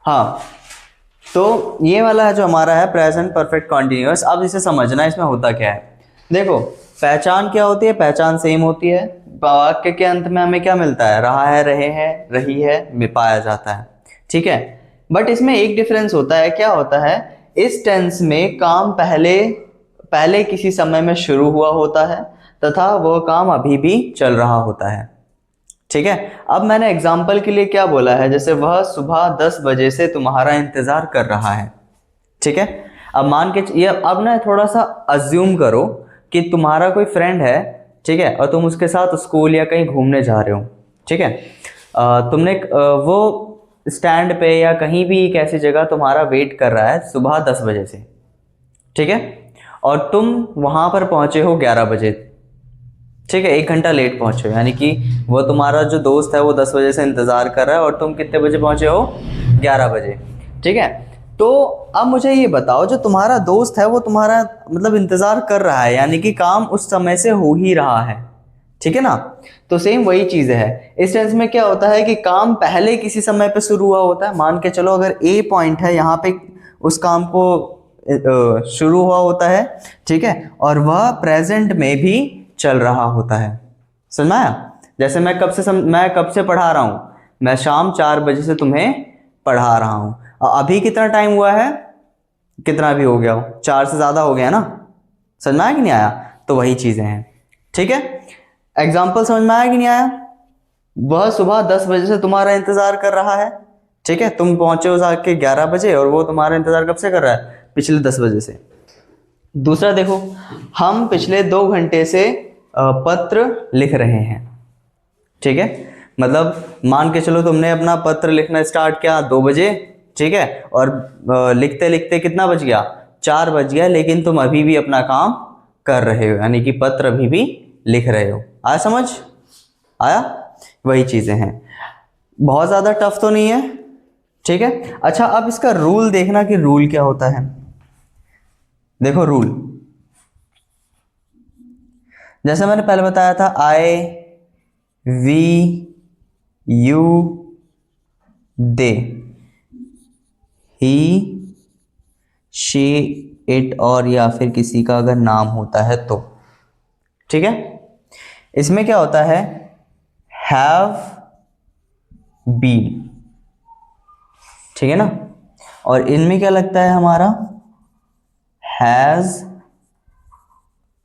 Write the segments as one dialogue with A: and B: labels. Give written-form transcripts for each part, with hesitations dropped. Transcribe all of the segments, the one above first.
A: हाँ, तो ये वाला है जो हमारा है प्रेजेंट परफेक्ट कॉन्टिन्यूअस। अब इसे समझना है इसमें होता क्या है। देखो, पहचान क्या होती है, पहचान सेम होती है, वाक्य के अंत में हमें क्या मिलता है, रहा है, रहे हैं, रही है, में पाया जाता है, ठीक है। बट इसमें एक डिफरेंस होता है, क्या होता है, इस टेंस में काम पहले किसी समय में शुरू हुआ होता है तथा वह काम अभी भी चल रहा होता है, ठीक है। अब मैंने एग्जाम्पल के लिए क्या बोला है, जैसे वह सुबह 10 बजे से तुम्हारा इंतजार कर रहा है, ठीक है। अब मान के ये, अब ना थोड़ा सा अज्यूम करो कि तुम्हारा कोई फ्रेंड है, ठीक है, और तुम उसके साथ स्कूल या कहीं घूमने जा रहे हो, ठीक है। वो स्टैंड पे या कहीं भी एक ऐसी जगह तुम्हारा वेट कर रहा है सुबह 10 बजे से, ठीक है, और तुम वहां पर पहुंचे हो 11 बजे, ठीक है, 1 घंटा लेट पहुंचे हो, यानी कि वो तुम्हारा जो दोस्त है वो 10 बजे से इंतजार कर रहा है और तुम कितने बजे पहुंचे हो, 11 बजे, ठीक है। तो अब मुझे ये बताओ, जो तुम्हारा दोस्त है वो तुम्हारा मतलब इंतजार कर रहा है, यानी कि काम उस समय से हो ही रहा है, ठीक है ना। तो सेम वही चीज है, इस टेंस में क्या होता है कि काम पहले किसी समय पे शुरू हुआ होता है। मान के चलो अगर ए पॉइंट है, यहाँ पे उस काम को शुरू हुआ होता है, ठीक है, और वह प्रेजेंट में भी चल रहा होता है। समझ में आया? जैसे मैं कब से पढ़ा रहा हूँ, मैं शाम 4 बजे से तुम्हें पढ़ा रहा हूँ, और अभी कितना टाइम हुआ है, कितना भी हो गया हो, 4 से ज़्यादा हो गया ना। समझ में आया कि नहीं आया? तो वही चीज़ें हैं, ठीक है। एग्जाम्पल समझ में आया कि नहीं आया? वह सुबह 10 बजे से तुम्हारा इंतजार कर रहा है, ठीक है, तुम पहुंचे हो जाके 11 बजे और वो तुम्हारा इंतजार कब से कर रहा है, पिछले 10 बजे से। दूसरा देखो, हम पिछले 2 घंटे से पत्र लिख रहे हैं, ठीक है, मतलब मान के चलो तुमने अपना पत्र लिखना स्टार्ट किया 2 बजे, ठीक है, और लिखते लिखते कितना बज गया, 4 बज गया, लेकिन तुम अभी भी अपना काम कर रहे हो, यानी कि पत्र अभी भी लिख रहे हो। आया समझ? आया? वही चीजें हैं, बहुत ज्यादा टफ तो नहीं है, ठीक है। अच्छा, अब इसका रूल देखना कि रूल क्या होता है। देखो रूल, जैसे मैंने पहले बताया था, I, we, you, they, he, she, it, और या फिर किसी का अगर नाम होता है तो, ठीक है। इसमें क्या होता है, हैव, बीन, ठीक है ना, और इनमें क्या लगता है हमारा, हैज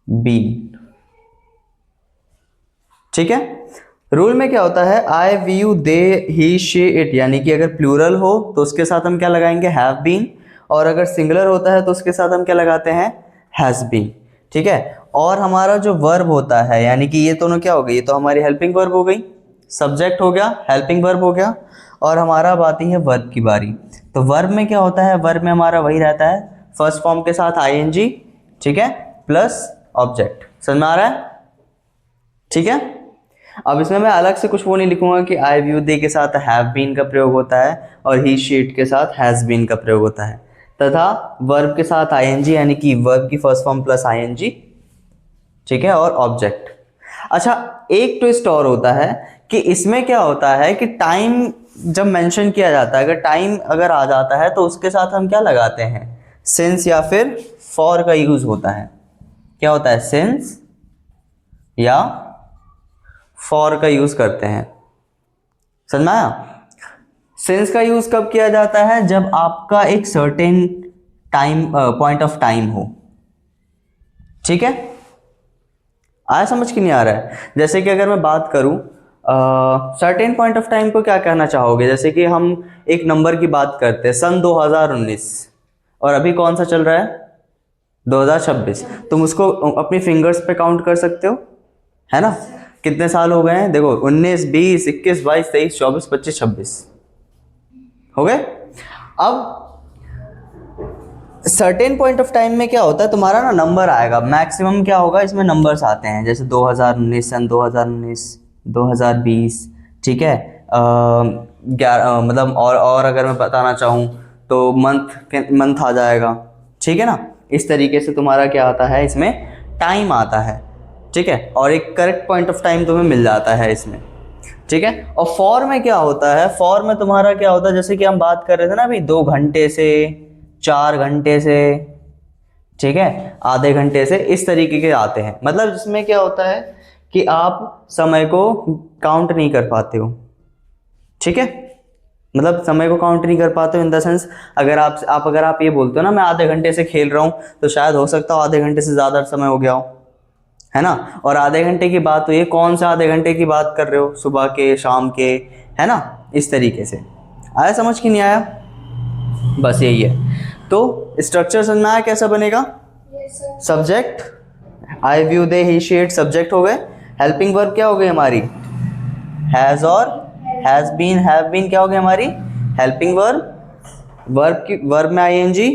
A: बीन, ठीक है। रूल में क्या होता है, I, we, you, they, he, she, it, यानी कि अगर प्लूरल हो तो उसके साथ हम क्या लगाएंगे, हैव बीन, और अगर सिंगुलर होता है तो उसके साथ हम क्या लगाते हैं, हैज बीन, ठीक है। और हमारा जो वर्ब होता है, यानी कि ये दोनों क्या हो गई, ये तो हमारी हेल्पिंग वर्ब हो गई, सब्जेक्ट हो गया, हेल्पिंग वर्ब हो गया, और हमारा अब आती है वर्ब की बारी। तो वर्ब में क्या होता है, वर्ब में हमारा वही रहता है, फर्स्ट फॉर्म के साथ आईएनजी, ठीक है, प्लस ऑब्जेक्ट। समझ में आ रहा है? ठीक है। अब इसमें मैं अलग से कुछ वो नहीं लिखूंगा कि आई, व्यू, दे के साथ हैव बीन का प्रयोग होता है और ही, शी, इट के साथ हैज बीन का प्रयोग होता है, तथा वर्ब के साथ आईएनजी, यानी कि वर्ब की फर्स्ट फॉर्म प्लस आईएनजी, ठीक है, और ऑब्जेक्ट। अच्छा, एक ट्विस्ट और होता है कि इसमें क्या होता है कि टाइम जब मेंशन किया जाता है, अगर टाइम अगर आ जाता है तो उसके साथ हम क्या लगाते हैं, सिंस या फिर फॉर का यूज होता है। क्या होता है, सिंस या फॉर का यूज करते हैं। समझ में आया? सिंस का यूज कब किया जाता है, जब आपका एक certain time point of time हो, ठीक है। आया समझ कि नहीं आ रहा है? जैसे कि अगर मैं बात करूं सर्टेन पॉइंट ऑफ टाइम को क्या कहना चाहोगे, जैसे कि हम एक नंबर की बात करते हैं, सन 2019, और अभी कौन सा चल रहा है, 2026। तुम उसको अपनी फिंगर्स पे काउंट कर सकते हो, है ना, कितने साल हो गए हैं, देखो 19, 20, 21, 22, 23, 24, 25, 26 हो गए। अब सर्टेन पॉइंट ऑफ टाइम में क्या होता है, तुम्हारा ना नंबर आएगा, मैक्सिमम क्या होगा, इसमें नंबर्स आते हैं, जैसे 2019, सन 2019, 2020, ठीक है, 11 मतलब, और अगर मैं बताना चाहूँ तो मंथ आ जाएगा, ठीक है ना। इस तरीके से तुम्हारा क्या आता है, इसमें टाइम आता है, ठीक है, और एक करेक्ट पॉइंट ऑफ टाइम तुम्हें मिल जाता है इसमें। ठीक है। और फॉर में क्या होता है, फॉर में तुम्हारा क्या होता है, जैसे कि हम बात कर रहे थे ना अभी, 2 घंटे से, 4 घंटे से, ठीक है, आधे घंटे से, इस तरीके के आते हैं। मतलब जिसमें क्या होता है कि आप समय को काउंट नहीं कर पाते हो, ठीक है। मतलब समय को काउंट नहीं कर पाते हो इन द सेंस, अगर अगर आप ये बोलते हो ना मैं आधे घंटे से खेल रहा हूँ, तो शायद हो सकता हो आधे घंटे से ज़्यादा समय हो गया हो, है ना। और आधे घंटे की बात हुई, कौन सा आधे घंटे की बात कर रहे हो, सुबह के, शाम के, है ना, इस तरीके से। आया समझ कि नहीं आया? बस यही है। तो स्ट्रक्चर समझ में आया कैसा बनेगा? Subject, I, view, they, he, she, it subject हो गए। हेल्पिंग वर्ब क्या हो गई हमारी? हैज और हैज बीन। हैव बीन क्या हो गई हमारी? Helping verb. वर्ब में आईएनजी,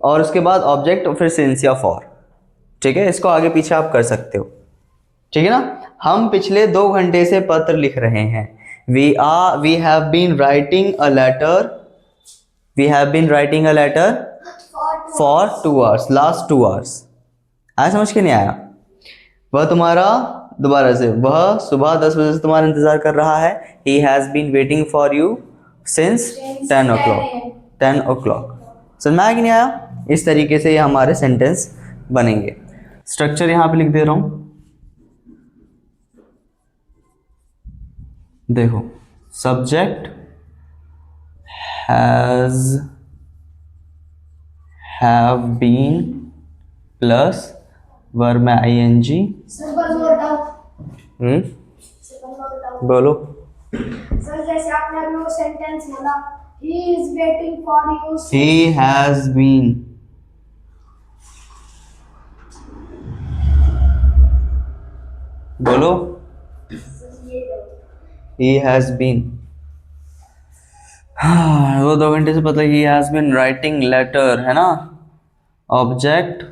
A: और उसके बाद ऑब्जेक्ट, और फिर सिंस या फॉर, ठीक है। इसको आगे पीछे आप कर सकते हो, ठीक है ना। हम पिछले 2 घंटे से पत्र लिख रहे हैं। We have been writing a letter, we have been writing a letter for 2 hours, last 2 hours. आया समझ के नहीं आया? वह तुम्हारा, दोबारा से, वह सुबह 10 बजे से तुम्हारा इंतजार कर रहा है। He has been waiting for you since 10 o'clock, 10 o'clock। समझ में आया कि नहीं आया? इस तरीके से ये हमारे सेंटेंस बनेंगे। स्ट्रक्चर यहां पे लिख दे रहा हूं, देखो। Subject has, have been plus verb में आईएनजी। बोलो।
B: सर जैसे आपने अभी वो सेंटेंस बोला, he is waiting for you,
A: he has been, बोलो। he has been, हाँ, वो 2 घंटे से पता है he has been writing letter, है ना। ऑब्जेक्ट,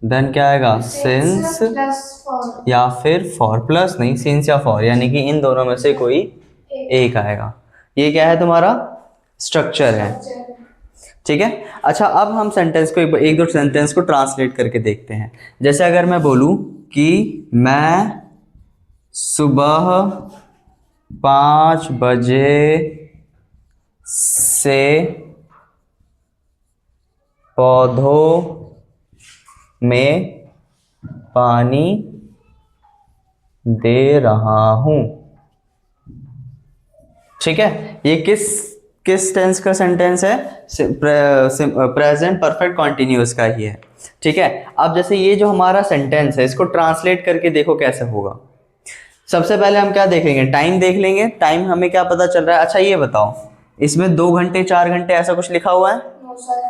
A: देन क्या आएगा? सिंस या फिर फॉर, प्लस नहीं, सिंस या फॉर, यानी कि इन दोनों में से कोई एक आएगा। ये क्या है तुम्हारा? स्ट्रक्चर है, ठीक है। अच्छा, अब हम सेंटेंस को एक दो सेंटेंस को ट्रांसलेट करके देखते हैं। जैसे अगर मैं बोलूं कि मैं सुबह 5 बजे से पौधों में पानी दे रहा हूं, ठीक है। ये किस टेंस का सेंटेंस है? प्रेजेंट परफेक्ट कॉन्टिन्यूअस का ही है, ठीक है। अब जैसे ये जो हमारा सेंटेंस है, इसको ट्रांसलेट करके देखो कैसे होगा। सबसे पहले हम क्या देखेंगे? टाइम देख लेंगे। टाइम हमें क्या पता चल रहा है? अच्छा ये बताओ, इसमें 2 घंटे, 4 घंटे ऐसा कुछ लिखा हुआ है?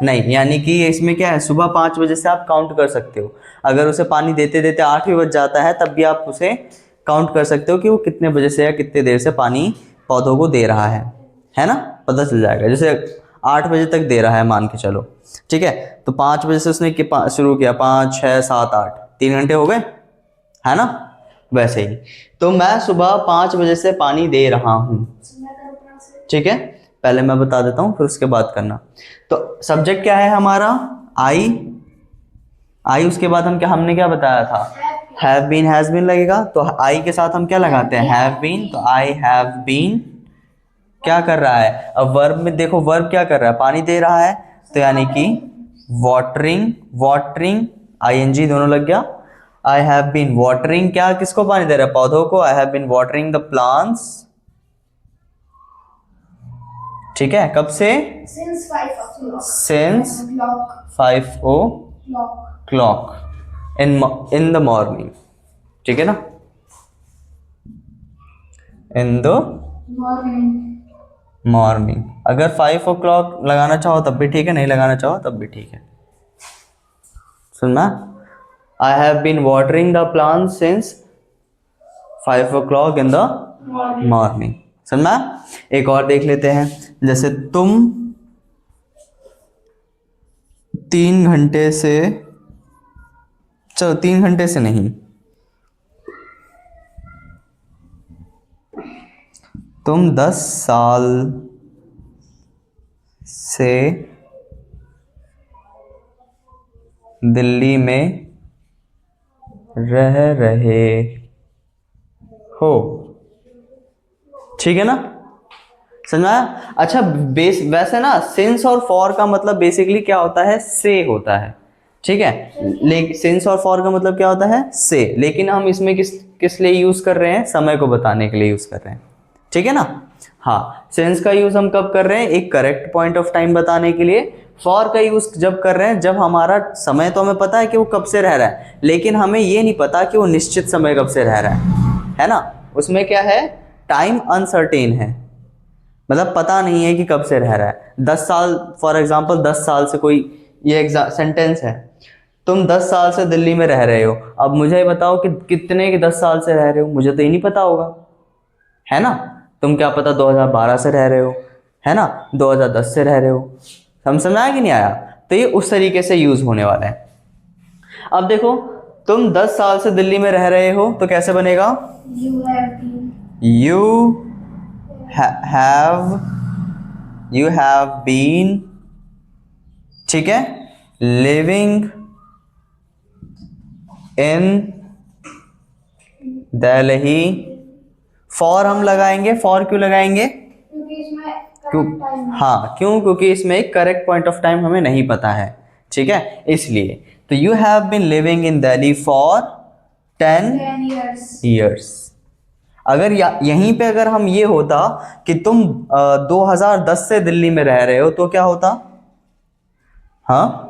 A: नहीं, यानी कि इसमें क्या है, सुबह 5 बजे से आप काउंट कर सकते हो। अगर उसे पानी देते देते 8 भी बज जाता है, तब भी आप उसे काउंट कर सकते हो कि वो कितने बजे से या कितने देर से पानी पौधों को दे रहा है ना। पता चल जाएगा। जैसे 8 बजे तक दे रहा है मान के चलो, ठीक है। तो 5 बजे से उसने शुरू किया, 5, 6, 7, 8, 3 घंटे हो गए, है ना। वैसे ही तो मैं सुबह 5 बजे से पानी दे रहा हूं, ठीक है। पहले मैं बता देता हूं, फिर उसके बाद करना। तो सब्जेक्ट क्या है हमारा? आई। उसके बाद हमने क्या बताया था? हैव बीन, हैज बीन लगेगा। तो आई के साथ हम क्या लगाते हैं? Have been. तो आई हैव बीन क्या कर रहा है? अब वर्ब में देखो, वर्ब क्या कर रहा है? पानी दे रहा है, तो यानी कि वाटरिंग, आईएनजी दोनों लग गया। आई हैव बीन वाटरिंग, क्या किसको पानी दे रहा है? पौधों को। I have been watering the plants, ठीक है। कब से?
B: since
A: 5 o'clock in the morning, ठीक है ना, इन द मॉर्निंग। अगर 5 o'clock लगाना चाहो तब भी ठीक है, नहीं लगाना चाहो तब भी ठीक है। सुनना, I have been watering the plant since 5 o'clock in the morning. सुनना, एक और देख लेते हैं। जैसे तुम 3 घंटे से, चलो 3 घंटे से नहीं, तुम 10 साल से दिल्ली में रह रहे हो, ठीक है ना, समझ में आया? अच्छा बेस वैसे ना सिंस और फॉर का मतलब बेसिकली क्या होता है, से होता है, ठीक है। लेकिन सिंस और फॉर का मतलब क्या होता है, से, लेकिन हम इसमें किस किस लिए यूज कर रहे हैं, समय को बताने के लिए यूज कर रहे हैं, ठीक है ना। हाँ, सिंस का यूज हम कब कर रहे हैं, एक करेक्ट पॉइंट ऑफ टाइम बताने के लिए। फॉर का यूज जब कर रहे हैं जब हमारा समय तो हमें पता है कि वो कब से रह रहा है, लेकिन हमें ये नहीं पता कि वो निश्चित समय कब से रह रहा है ना। उसमें क्या है, टाइम अनसर्टेन है, मतलब पता नहीं है कि कब से रह रहा है। 10 साल फॉर एग्जांपल, 10 साल से कोई, ये सेंटेंस है, तुम 10 साल से दिल्ली में रह रहे हो। अब मुझे बताओ कि कितने के 10 साल से रह रहे हो, मुझे तो ये नहीं पता होगा, है ना। तुम क्या पता 2012 से रह रहे हो, है ना, 2010 से रह रहे हो। समझ में आया कि नहीं आया? तो ये उस तरीके से यूज होने वाला है। अब देखो, तुम 10 साल से दिल्ली में रह रहे हो तो कैसे बनेगा,
B: You have been.
A: you have been, ठीक है, living in दिल्ली। फॉर हम लगाएंगे, फॉर क्यों लगाएंगे,
B: क्योंकि इसमें
A: क्यों,
B: correct time है।
A: हाँ क्यों, क्योंकि इसमें एक करेक्ट पॉइंट ऑफ टाइम हमें नहीं पता है, ठीक है, इसलिए। तो you have been living in Delhi for 10
B: 10 years.
A: years। अगर यहीं पे अगर हम ये होता कि तुम 2010 से दिल्ली में रह रहे हो तो क्या होता, हाँ,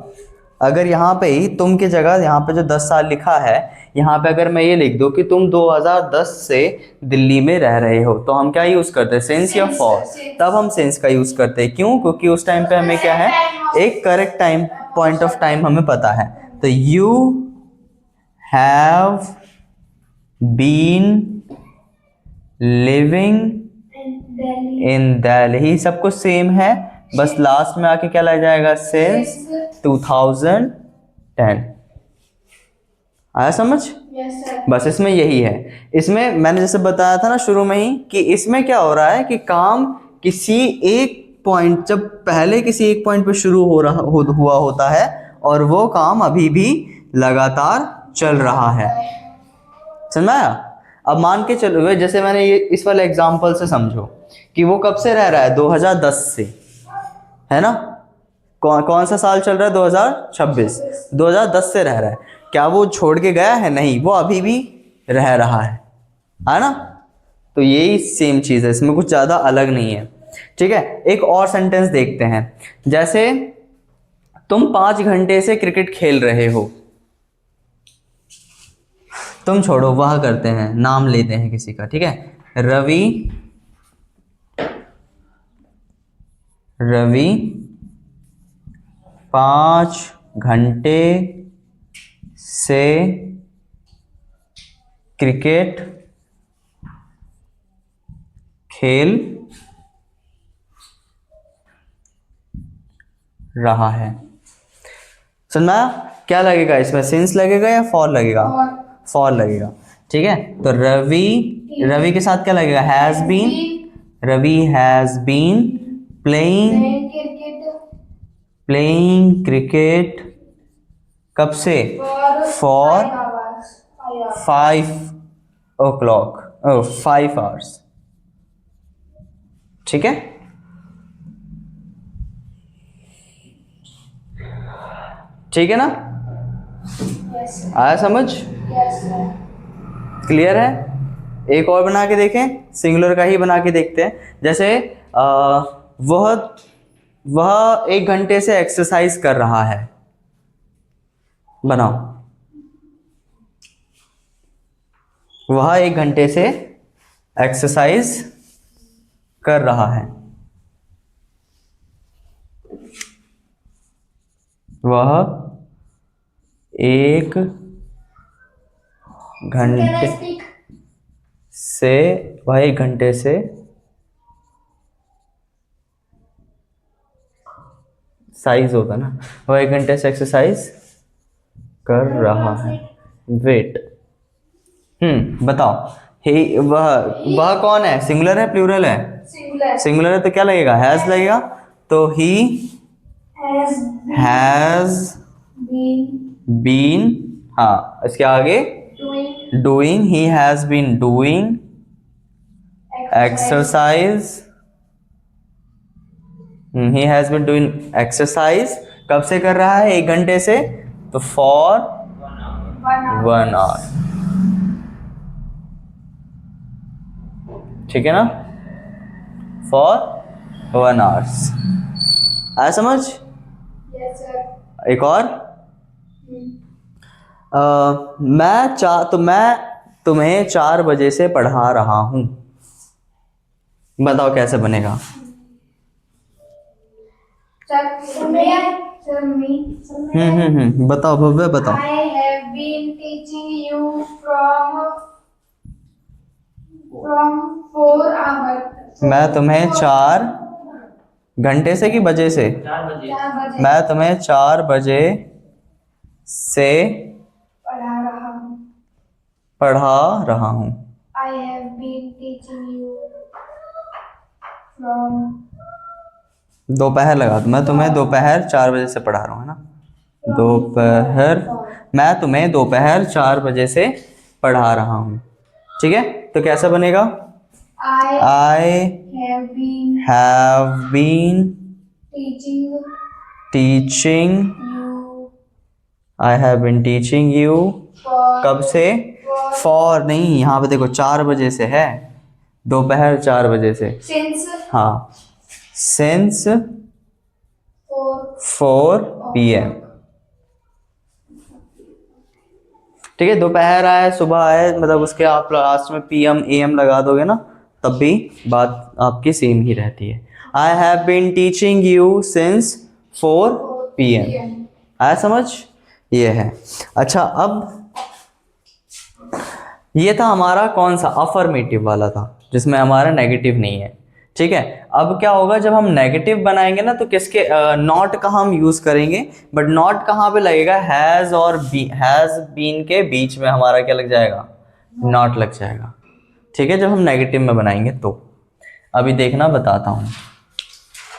A: अगर यहाँ पे ही तुम की जगह यहाँ पे जो 10 साल लिखा है, यहाँ पे अगर मैं ये लिख दूं कि तुम 2010 से दिल्ली में रह रहे हो, तो हम क्या यूज करते हैं, सेंस या फॉर? तब हम सेंस का यूज करते हैं, क्यों, क्योंकि उस टाइम पे हमें क्या है, एक correct time point of time हमें पता है। तो you have been living
B: In Delhi.
A: In Delhi, सब कुछ सेम है, बस लास्ट में आके क्या लग जाएगा, सिंस 2010। आया समझ?
B: Yes, sir.
A: बस इसमें यही है। इसमें मैंने जैसे बताया था ना शुरू में ही कि इसमें क्या हो रहा है कि काम किसी एक पॉइंट, जब पहले किसी एक पॉइंट पे शुरू हुआ होता है और वो काम अभी भी लगातार चल रहा है। समझ में आया? अब मान के चलो हुए, जैसे मैंने ये इस वाले एग्जांपल से समझो कि वो कब से रह रहा है, 2010 से, है ना। कौन सा साल चल रहा है, 2026, 2010 से रह रहा है। क्या वो छोड़ के गया है, नहीं, वो अभी भी रह रहा है ना। तो यही सेम चीज है, इसमें कुछ ज्यादा अलग नहीं है, ठीक है। एक और सेंटेंस देखते हैं, जैसे तुम 5 घंटे से क्रिकेट खेल रहे हो। तुम छोड़ो, वह करते हैं, नाम लेते हैं किसी का, ठीक है। रवि 5 घंटे से क्रिकेट खेल रहा है। सुनना, क्या लगेगा इसमें, सिंस लगेगा या फॉर लगेगा, फॉर लगेगा, ठीक है। तो रवि के साथ क्या लगेगा, has been, Ravi has been
B: Playing cricket
A: playing cricket, कब से,
B: for
A: for
B: 5 hours. 5 hours.
A: 5 o'clock, 5 hours, ठीक है। ठीक है ना,
B: Yes, sir.
A: आया समझ,
B: Yes, sir.
A: क्लियर है। एक और बना के देखें, सिंगुलर का ही बना के देखते हैं। जैसे वह 1 घंटे से एक्सरसाइज कर रहा है, बनाओ। वह 1 घंटे से एक्सरसाइज कर रहा है, वह 1
B: Can I
A: घंटे
B: speak?
A: से, वह 1 घंटे से साइज होगा ना, वह 1 घंटे से एक्सरसाइज कर रहा है, वेट। बताओ, ही, वह कौन है, सिंगुलर है प्लूरल है,
B: Singular.
A: सिंगुलर है तो क्या लगेगा, हैज लगेगा। तो he
B: Has
A: has
B: been
A: been, हाँ इसके आगे
B: doing
A: doing, he has been doing exercise, he has been doing exercise. कब से कर रहा है? 1 घंटे से, तो फॉर 1 आवर। ठीक है ना, फॉर 1 आवर्स। आया समझ?
B: Yes, sir.
A: एक और, मैं तुम्हें 4 बजे से पढ़ा रहा हूं। बताओ कैसे बनेगा? बताओ भव्य, बताओ।
B: I have been teaching you from 4 hours.
A: मैं तुम्हें 4 घंटे से कि बजे से?
B: 4 बजे
A: मैं तुम्हें 4 बजे से
B: पढ़ा रहा हूँ।
A: पढ़ा रहा हूं।
B: I have been teaching you from
A: दोपहर लगा दो, मैं तुम्हें दोपहर 4 बजे से पढ़ा रहा हूँ, है ना? दोपहर, मैं तुम्हें दोपहर 4 बजे से पढ़ा रहा हूँ। ठीक है, तो कैसा बनेगा?
B: I
A: I
B: have been
A: have been
B: teaching
A: teaching,
B: you
A: I have been teaching you।
B: for
A: कब से? फॉर नहीं, यहाँ पे देखो 4 बजे से है, दोपहर 4 बजे से।
B: since
A: हाँ, since
B: 4
A: 4 PM। ठीक है, दोपहर आए, सुबह आए, मतलब उसके आप लास्ट में PM AM लगा दोगे ना, तब भी बात आपकी सेम ही रहती है। I have been teaching you since 4 PM। आया समझ? ये है। अच्छा, अब ये था हमारा कौन सा? अफर्मेटिव वाला था, जिसमें हमारा नेगेटिव नहीं है। ठीक है, अब क्या होगा जब हम नेगेटिव बनाएंगे ना, तो किसके नॉट का हम यूज करेंगे, बट नॉट कहाँ पे लगेगा? हैज और हैज बीन के बीच में हमारा क्या लग जाएगा? नॉट लग जाएगा। ठीक है, जब हम नेगेटिव में बनाएंगे तो। अभी देखना, बताता हूँ।